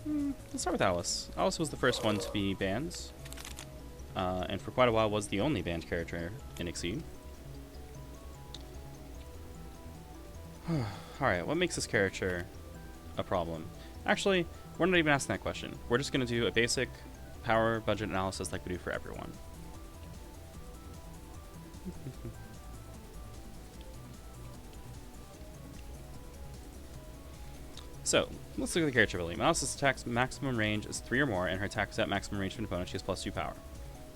Let's start with Alice. Alice was the first one to be banned, and for quite a while was the only banned character in Exceed. Alright, what makes this character a problem? Actually, we're not even asking that question. We're just going to do a basic power budget analysis like we do for everyone. So, let's look at the character ability. Alice's attack's maximum range is 3 or more, and her attack is at maximum range to an opponent. She has +2 power.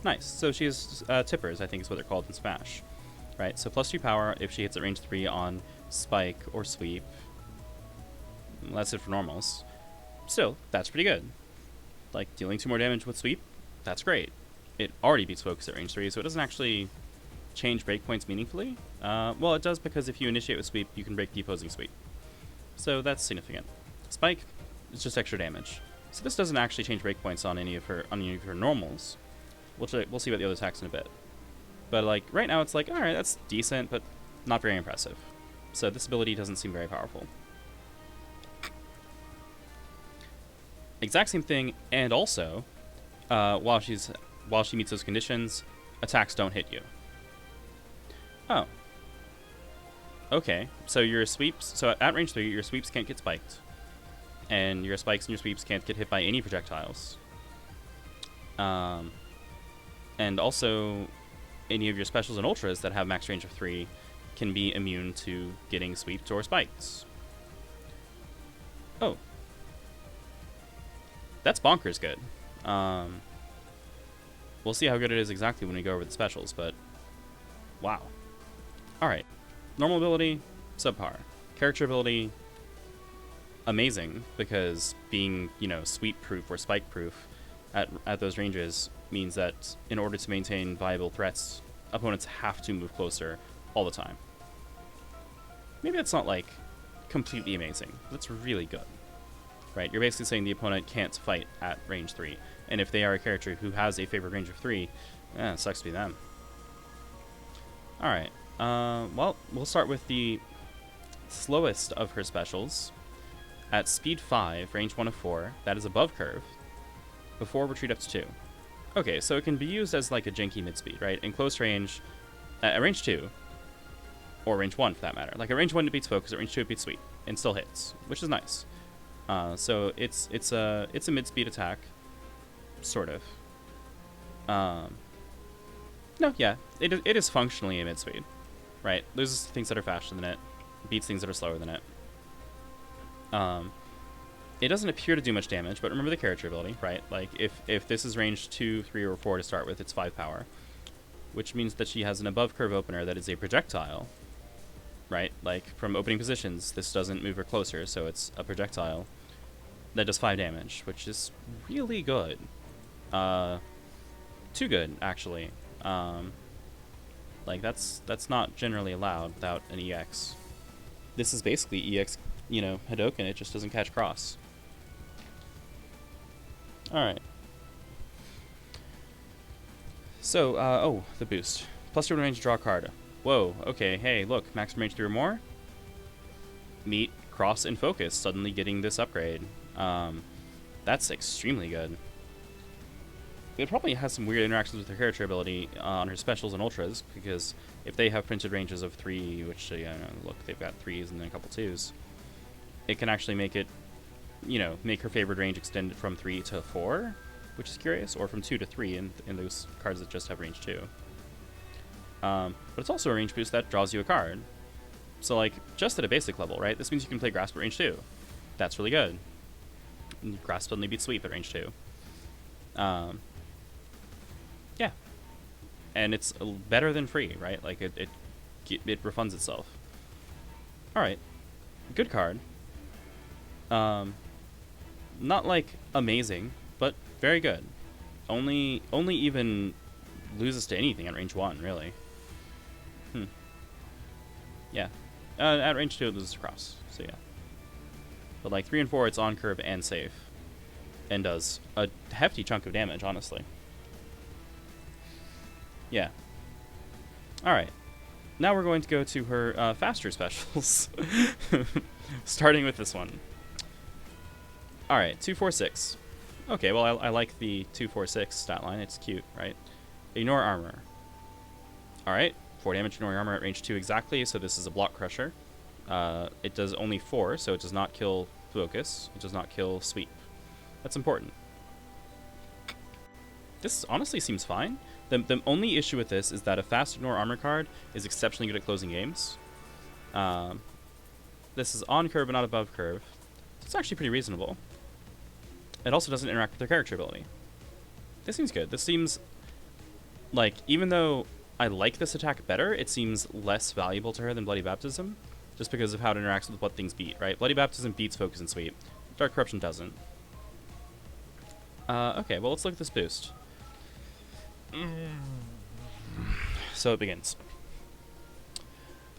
Nice. So she has tippers, I think is what they're called in Smash. Right, so +2 power if she hits at range 3 on Spike or Sweep. That's it for normals. Still, that's pretty good. Like, dealing 2 more damage with Sweep, that's great. It already beats Focus at range 3, so it doesn't actually change breakpoints meaningfully. Well, it does because if you initiate with Sweep, you can break the opposing Sweep. So that's significant. Spike is just extra damage. So this doesn't actually change breakpoints on any of her normals. We'll see about the other attacks in a bit. But like right now it's like, alright, that's decent, but not very impressive. So this ability doesn't seem very powerful. Exact same thing, and also, while she meets those conditions, attacks don't hit you. Oh. Okay, so your sweeps, so at range 3, your sweeps can't get spiked. And your spikes and your sweeps can't get hit by any projectiles. And also, any of your specials and ultras that have max range of 3 can be immune to getting sweeped or spiked. Oh. That's bonkers good. We'll see how good it is exactly when we go over the specials, but wow. Alright. Normal ability, subpar. Character ability, amazing, because being, you know, sweep proof or spike proof at those ranges means that in order to maintain viable threats, opponents have to move closer all the time. Maybe that's not like completely amazing, but that's really good. Right, you're basically saying the opponent can't fight at range 3, and if they are a character who has a favored range of 3, it sucks to be them. Alright, well, we'll start with the slowest of her specials. At speed 5, range 1 of 4, that is above curve, before retreat up to 2. Okay, so it can be used as like a janky mid-speed, right? In close range, at range 2, or range 1 for that matter. Like at range 1 it beats focus, at range 2 it beats sweep, and still hits, which is nice. So it's a mid-speed attack, sort of. No, yeah, it is functionally a mid-speed, right? Loses things that are faster than it, beats things that are slower than it. It doesn't appear to do much damage, but remember the character ability, right? Like if this is range 2, 3, or 4 to start with, it's 5 power, which means that she has an above curve opener that is a projectile. Right, like from opening positions, this doesn't move her closer, so it's a projectile that does 5 damage, which is really good. Too good, actually. Like that's not generally allowed without an EX. This is basically EX, you know, Hadoken. It just doesn't catch cross. All right. So, oh, the boost. +2 range to draw a card. Whoa, okay, hey, look, maximum range 3 or more. Meet Cross and Focus, suddenly getting this upgrade. That's extremely good. It probably has some weird interactions with her character ability on her specials and ultras, because if they have printed ranges of 3, which, look, they've got 3s and then a couple 2s, it can actually make it, you know, make her favored range extend from 3 to 4, which is curious, or from 2 to 3 in those cards that just have range 2. But it's also a range boost that draws you a card. So, like, just at a basic level, right? This means you can play Grasp at range 2. That's really good. And Grasp suddenly beats Sweep at range 2. Yeah. And it's better than free, right? Like, it refunds itself. Alright. Good card. Not, like, amazing, but very good. Only even loses to anything at range 1, really. Yeah. At range 2, it loses across. So, yeah. But, like, 3 and 4, it's on curve and safe. And does a hefty chunk of damage, honestly. Yeah. Alright. Now we're going to go to her faster specials. Starting with this one. All right, 246. Okay, well, I like the 246 stat line. It's cute, right? Ignore armor. All right, 4 damage, ignoring armor at range 2 exactly, so this is a block crusher. It does only 4, so it does not kill focus. It does not kill sweep. That's important. This honestly seems fine. The only issue with this is that a fast ignore armor card is exceptionally good at closing games. This is on curve but not above curve. It's actually pretty reasonable. It also doesn't interact with their character ability. This seems good. This seems like, even though I like this attack better, it seems less valuable to her than Bloody Baptism, just because of how it interacts with what things beat, right? Bloody Baptism beats Focus and Sweep. Dark Corruption doesn't. Okay, well, let's look at this boost. So it begins.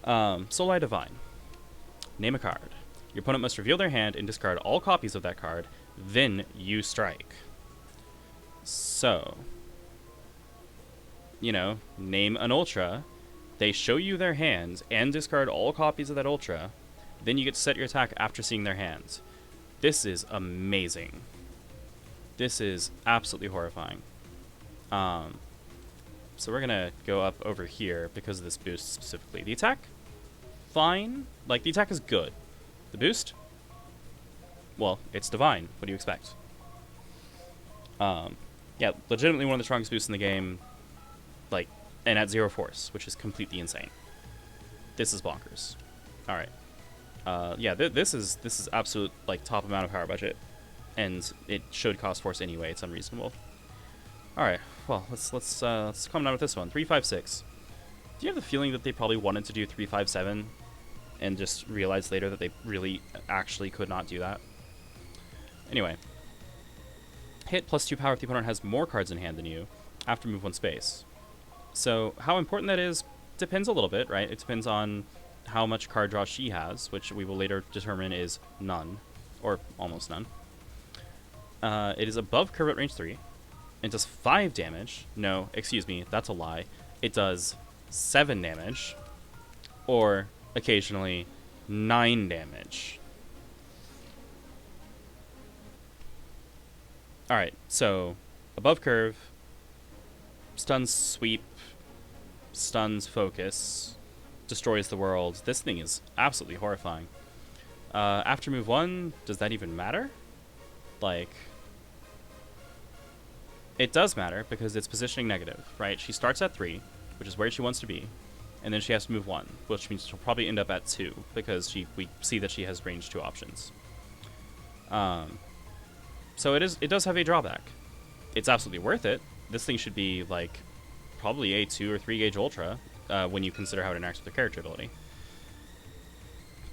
Soul Divine. Name a card. Your opponent must reveal their hand and discard all copies of that card, then you strike. So, you know, name an Ultra. They show you their hands and discard all copies of that Ultra. Then you get to set your attack after seeing their hands. This is amazing. This is absolutely horrifying. So we're going to go up over here because of this boost specifically. The attack, fine. Like, the attack is good. The boost, well, it's divine. What do you expect? Yeah, legitimately one of the strongest boosts in the game, like, and at 0 force, which is completely insane. This is bonkers. All right. Yeah, this is absolute, like, top amount of power budget, and it should cost force anyway. It's unreasonable. All right. Well, let's calm down with this one. 356. Do you have the feeling that they probably wanted to do 357? And just realized later that they really actually could not do that? Anyway. Hit plus 2 power if the opponent has more cards in hand than you after move 1 space. So how important that is depends a little bit, right? It depends on how much card draw she has, which we will later determine is none, or almost none. It is above curve at range 3. It does 5 damage. No, excuse me, that's a lie. It does 7 damage, or occasionally 9 damage. Alright, so above curve, stuns sweep, stuns focus, destroys the world. This thing is absolutely horrifying. After move 1, does that even matter? Like, it does matter because it's positioning negative, right? She starts at 3, which is where she wants to be, and then she has to move 1, which means she'll probably end up at 2 because we see that she has range 2 options. So it does have a drawback. It's absolutely worth it. This thing should be like probably a 2 or 3 gauge ultra when you consider how it interacts with the character ability.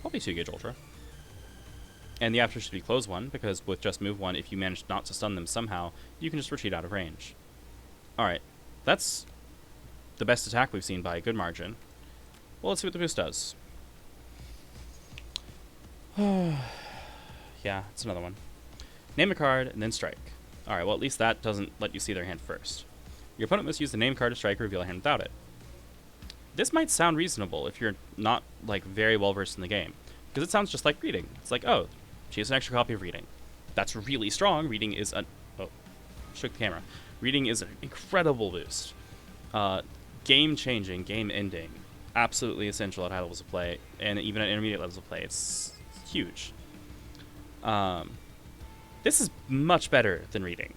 Probably 2 gauge ultra. And the after should be close 1 because with just move 1, if you manage not to stun them somehow, you can just retreat out of range. Alright, that's the best attack we've seen by a good margin. Well, let's see what the boost does. Yeah, it's another one. Name a card, and then strike. Alright, well, at least that doesn't let you see their hand first. Your opponent must use the name card to strike or reveal a hand without it. This might sound reasonable if you're not, like, very well versed in the game, because it sounds just like reading. It's like, oh, she has an extra copy of reading. That's really strong. Reading is an... Oh, shook the camera. Reading is an incredible boost. Game-changing, game-ending. Absolutely essential at high levels of play, and even at intermediate levels of play. It's huge. This is much better than reading.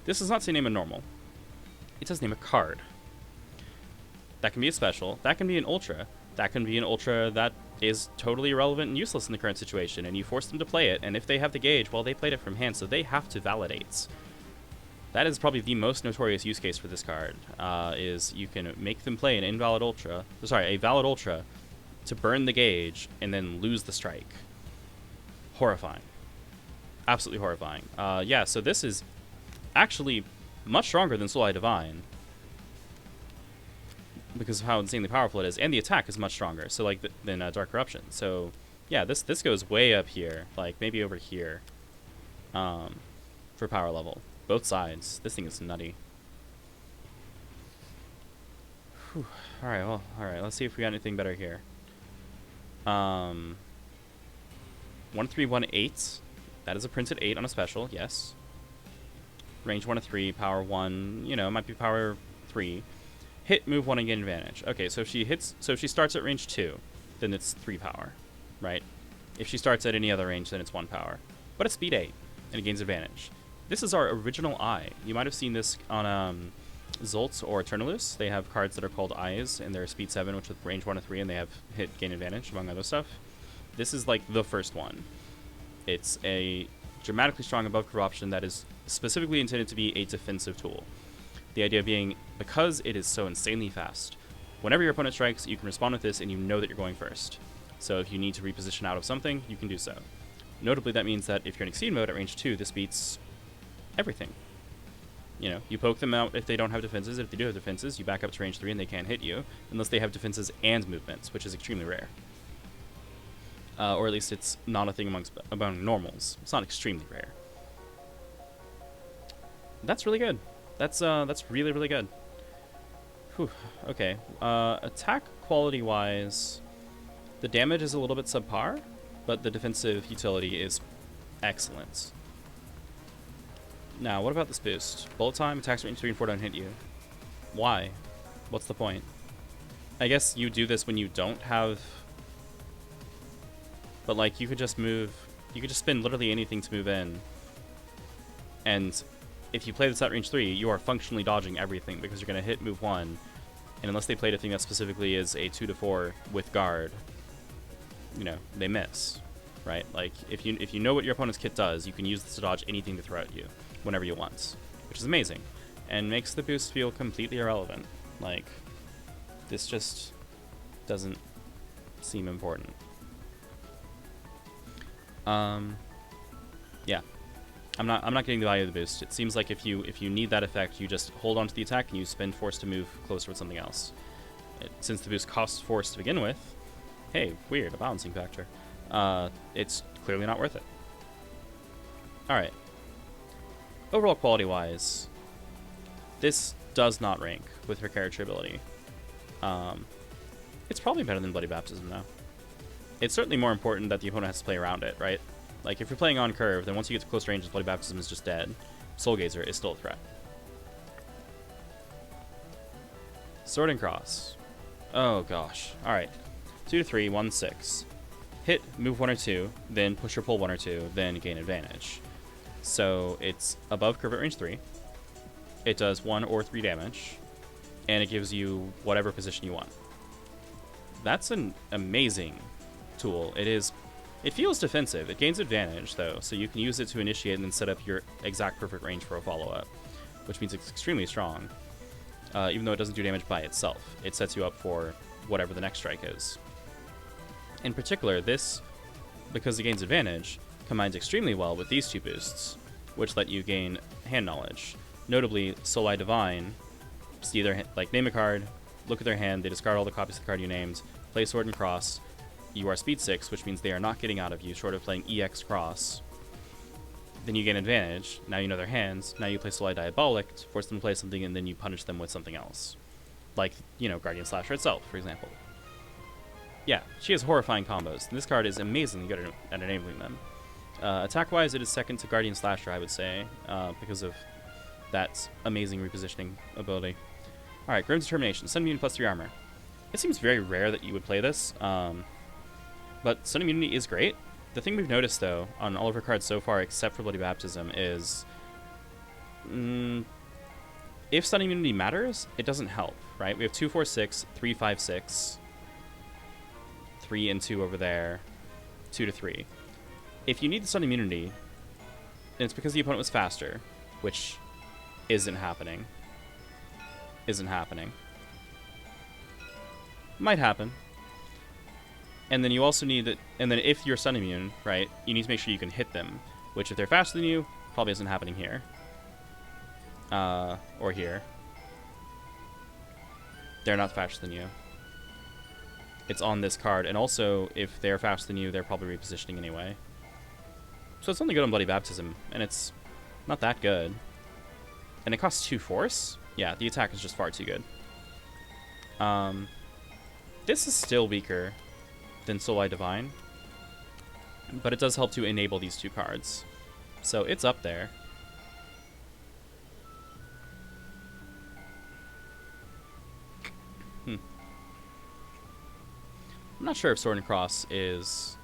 This does not say name a normal. It says name a card. That can be a special. That can be an ultra. That can be an ultra that is totally irrelevant and useless in the current situation, and you force them to play it, and if they have the gauge, well, they played it from hand, so they have to validate. That is probably the most notorious use case for this card, is you can make them play an invalid ultra, sorry, a valid ultra, to burn the gauge, and then lose the strike. Horrifying. Absolutely horrifying. Yeah, so this is actually much stronger than Soul Divine because of how insanely powerful it is, and the attack is much stronger. So like than Dark Corruption. So yeah, this goes way up here, like maybe over here, for power level. Both sides. This thing is nutty. Whew. All right. Well, all right. Let's see if we got anything better here. 1318. That is a printed 8 on a special, yes. Range 1 of 3, power 1, you know, it might be power 3. Hit, move 1, and gain advantage. Okay, so if she starts at range 2, then it's 3 power, right? If she starts at any other range, then it's 1 power. But it's speed 8, and it gains advantage. This is our original Eye. You might have seen this on Zoltz or Eternalus. They have cards that are called Eyes, and they're speed 7, which is range 1 of 3, and they have hit, gain advantage, among other stuff. This is like the first one. It's a dramatically strong above curve option that is specifically intended to be a defensive tool. The idea being, because it is so insanely fast, whenever your opponent strikes, you can respond with this and you know that you're going first. So if you need to reposition out of something, you can do so. Notably, that means that if you're in Exceed mode at range 2, this beats everything. You know, you poke them out if they don't have defenses. If they do have defenses, you back up to range 3 and they can't hit you, unless they have defenses and movements, which is extremely rare. Or at least it's not a thing among normals. It's not extremely rare. That's really good. That's really, really good. Whew, okay. Attack quality-wise, the damage is a little bit subpar, but the defensive utility is excellent. Now, what about this boost? Bullet time, attacks range 3 and 4 don't hit you. Why? What's the point? I guess you do this when you don't have... But, like, you could just move... You could just spin literally anything to move in. And if you play this at range 3, you are functionally dodging everything because you're going to hit move 1. And unless they played a thing that specifically is a 2 to 4 with guard, you know, they miss, right? Like, if you know what your opponent's kit does, you can use this to dodge anything to throw at you whenever you want, which is amazing. And makes the boost feel completely irrelevant. Like, this just doesn't seem important. Yeah, I'm not getting the value of the boost. It seems like if you need that effect, you just hold on to the attack and you spend force to move closer with something else. Since the boost costs force to begin with, hey, weird, a balancing factor. It's clearly not worth it. All right. Overall quality-wise, this does not rank with her character ability. It's probably better than Bloody Baptism, though. It's certainly more important that the opponent has to play around it, right? Like, if you're playing on curve, then once you get to close range, Bloody Baptism is just dead. Soul Gazer is still a threat. Sword and Cross. Oh, gosh. Alright. 2 to 3, 1, 6. Hit, move 1 or 2, then push or pull 1 or 2, then gain advantage. So, it's above curve at range 3. It does 1 or 3 damage. And it gives you whatever position you want. That's an amazing tool. It feels defensive. It gains advantage, though, so you can use it to initiate and then set up your exact perfect range for a follow-up, which means it's extremely strong. Even though it doesn't do damage by itself, it sets you up for whatever the next strike is. In particular, this, because it gains advantage, combines extremely well with these 2 boosts, which let you gain hand knowledge. Notably, Soul Eye Divine, see their, like, name a card, look at their hand, they discard all the copies of the card you named, play Sword and Cross. You are speed 6, which means they are not getting out of you, short of playing EX Cross. Then you gain advantage. Now you know their hands. Now you play Soul Eye Diabolic to force them to play something, and then you punish them with something else. Like, you know, Guardian Slasher itself, for example. Yeah, she has horrifying combos. And this card is amazingly good at enabling them. Attack-wise, it is second to Guardian Slasher, I would say, because of that amazing repositioning ability. Alright, Grim's Determination. Sun Immune plus 3 armor. It seems very rare that you would play this. But Sun Immunity is great. The thing we've noticed, though, on all of her cards so far, except for Bloody Baptism, is... if Sun Immunity matters, it doesn't help, right? We have 2, 4, 6, 3, 5, 6, 3 and 2 over there, 2 to 3. If you need the Sun Immunity, then it's because the opponent was faster, which isn't happening. Might happen. And then you also need that, and then if you're Sun Immune, right, you need to make sure you can hit them, which if they're faster than you, probably isn't happening here. Or here. They're not faster than you. It's on this card, and also, if they're faster than you, they're probably repositioning anyway. So it's only good on Bloody Baptism, and it's not that good. And it costs 2 force? Yeah, the attack is just far too good. This is still weaker than Soul Eye Divine, but it does help to enable these 2 cards. So it's up there. I'm not sure if Sword and Cross is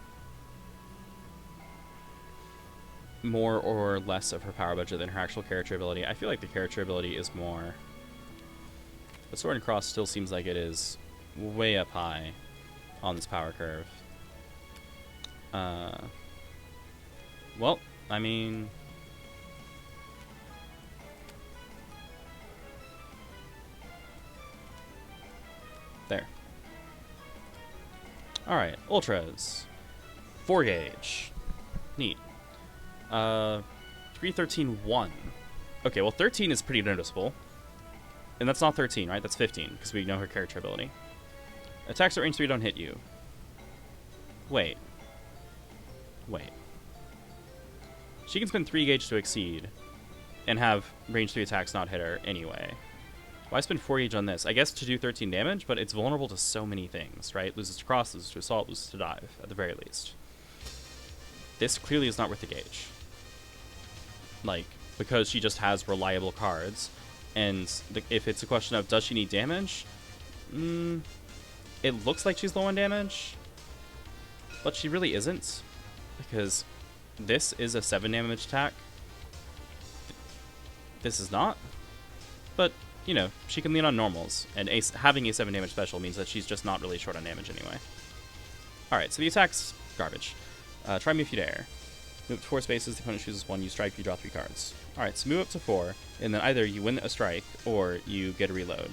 more or less of her power budget than her actual character ability. I feel like the character ability is more. But Sword and Cross still seems like it is way up high on this power curve. Well, I mean... There. Alright, Ultras. 4 gauge. Neat. 313-1. Okay, well 13 is pretty noticeable. And that's not 13, right? That's 15, because we know her character ability. Attacks at range 3 don't hit you. Wait. She can spend 3 gauge to exceed, and have range 3 attacks not hit her anyway. Why spend 4 gauge on this? I guess to do 13 damage, but it's vulnerable to so many things, right? Loses to cross, loses to assault, loses to dive, at the very least. This clearly is not worth the gauge. Like, because she just has reliable cards, and if it's a question of does she need damage, it looks like she's low on damage, but she really isn't, because this is a 7 damage attack. This is not, but you know, she can lean on normals, and having a 7 damage special means that she's just not really short on damage anyway. Alright, so the attack's garbage. Try me if you dare. Move up to 4 spaces, the opponent chooses 1, you strike, you draw 3 cards. Alright, so move up to 4, and then either you win a strike, or you get a reload.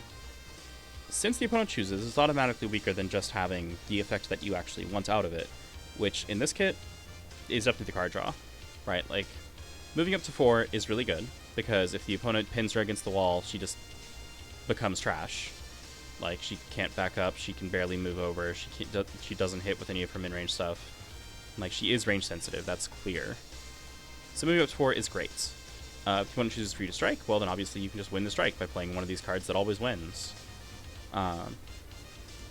Since the opponent chooses, it's automatically weaker than just having the effect that you actually want out of it, which in this kit is definitely the card draw. Right, like, moving up to 4 is really good, because if the opponent pins her against the wall, she just becomes trash. Like, she can't back up, she can barely move over, she doesn't hit with any of her mid-range stuff. Like, she is range sensitive, that's clear. So moving up to 4 is great. If the opponent chooses for you to strike, well then obviously you can just win the strike by playing one of these cards that always wins.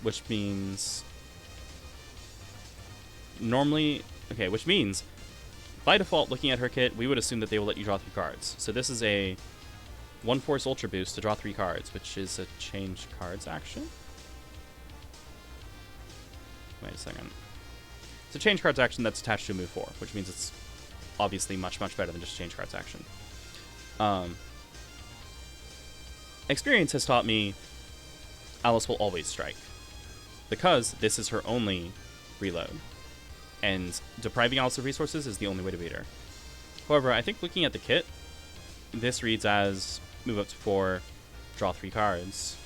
Which means... which means, by default, looking at her kit, we would assume that they will let you draw 3 cards. So this is a 1 Force Ultra Boost to draw 3 cards, which is a change cards action? Wait a second. It's a change cards action that's attached to a move 4, which means it's obviously much, much better than just a change cards action. Experience has taught me Alice will always strike, because this is her only reload, and depriving Alice of resources is the only way to beat her. However, I think looking at the kit, this reads as move up to 4, draw 3 cards,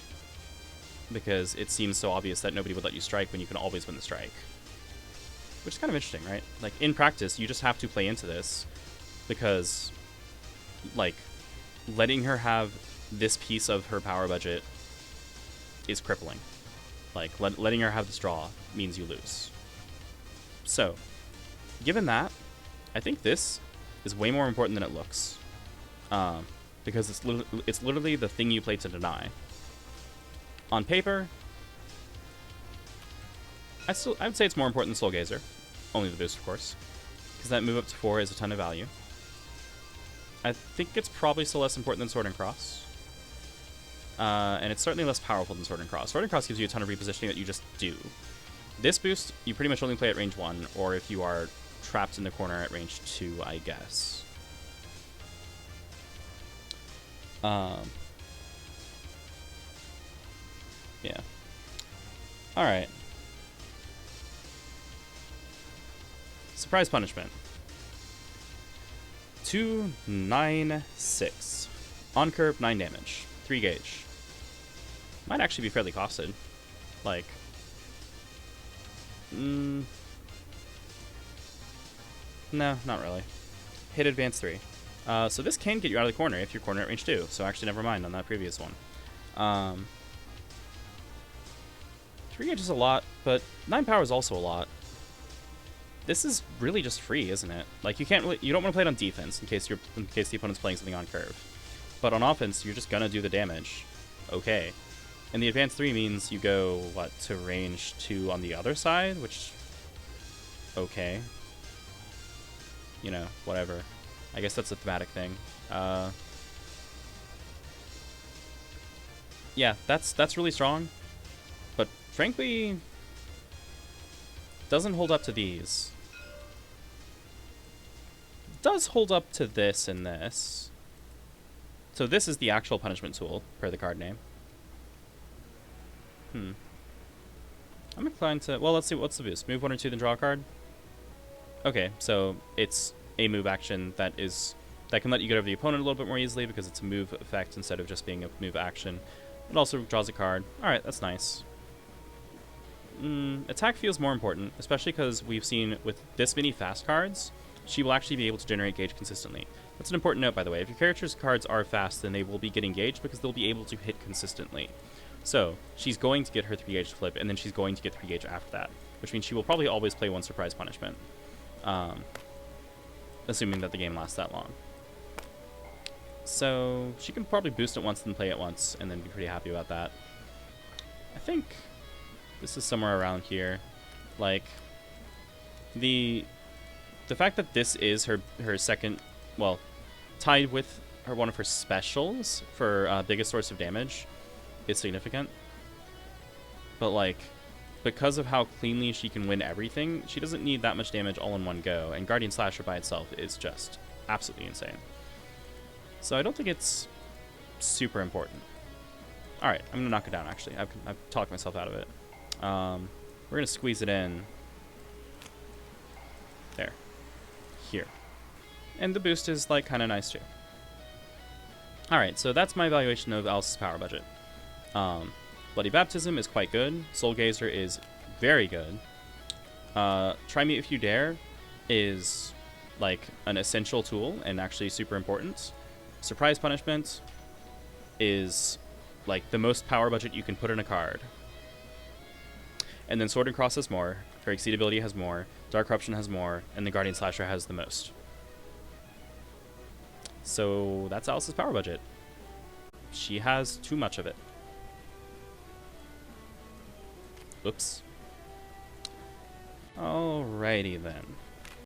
because it seems so obvious that nobody would let you strike when you can always win the strike. Which is kind of interesting, right? Like, in practice, you just have to play into this, because, like, letting her have this piece of her power budget is crippling. Like, letting her have this draw means you lose. So, given that, I think this is way more important than it looks. Because it's literally the thing you play to deny. On paper, I would say it's more important than Soul Gazer. Only the boost, of course. Because that move up to 4 is a ton of value. I think it's probably still less important than Sword and Cross. And it's certainly less powerful than Sword and Cross. Sword and Cross gives you a ton of repositioning that you just do. This boost, you pretty much only play at range 1, or if you are trapped in the corner at range 2, I guess. Yeah. Alright. Surprise Punishment. 296. On curve, 9 damage. 3 gauge. Might actually be fairly costed. Like... no, not really. Hit advance 3. So this can get you out of the corner if you're corner at range 2. So actually, never mind on that previous one. 3 gauge is a lot, but 9 power is also a lot. This is really just free, isn't it? Like, you don't want to play it on defense in case the opponent's playing something on curve. But on offense, you're just gonna do the damage. Okay. And the advance 3 means you go, what, to range 2 on the other side? Which... okay. You know, whatever. I guess that's a thematic thing. Yeah, that's really strong, but frankly, doesn't hold up to these. Does hold up to this and this. So this is the actual punishment tool, per the card name. I'm inclined to... Well, let's see. What's the boost? Move 1 or 2, then draw a card? Okay, so it's a move action that can let you get over the opponent a little bit more easily because it's a move effect instead of just being a move action. It also draws a card. Alright, that's nice. Attack feels more important, especially because we've seen with this many fast cards, she will actually be able to generate gauge consistently. That's an important note, by the way. If your character's cards are fast, then they will be getting gauge because they'll be able to hit consistently. So, she's going to get her 3 gauge to flip, and then she's going to get 3 gauge after that, which means she will probably always play 1 surprise punishment, assuming that the game lasts that long. So, she can probably boost it once and play it once, and then be pretty happy about that. I think this is somewhere around here. Like, the fact that this is her second, well, tied with one of her specials for biggest source of damage is significant. But, like, because of how cleanly she can win everything, she doesn't need that much damage all in one go, and Guardian Slasher by itself is just absolutely insane. So I don't think it's super important. Alright, I'm going to knock it down, actually. I've talked myself out of it. We're going to squeeze it in. There. Here. And the boost is, like, kind of nice, too. Alright, so that's my evaluation of Alice's power budget. Bloody Baptism is quite good. Soul Gazer is very good. Try Me If You Dare is, like, an essential tool and actually super important. Surprise Punishment is, like, the most power budget you can put in a card. And then Sword and Cross has more. Her Exceedability has more. Dark Corruption has more. And the Guardian Slasher has the most. So that's Alice's power budget. She has too much of it. Oops. Alrighty then.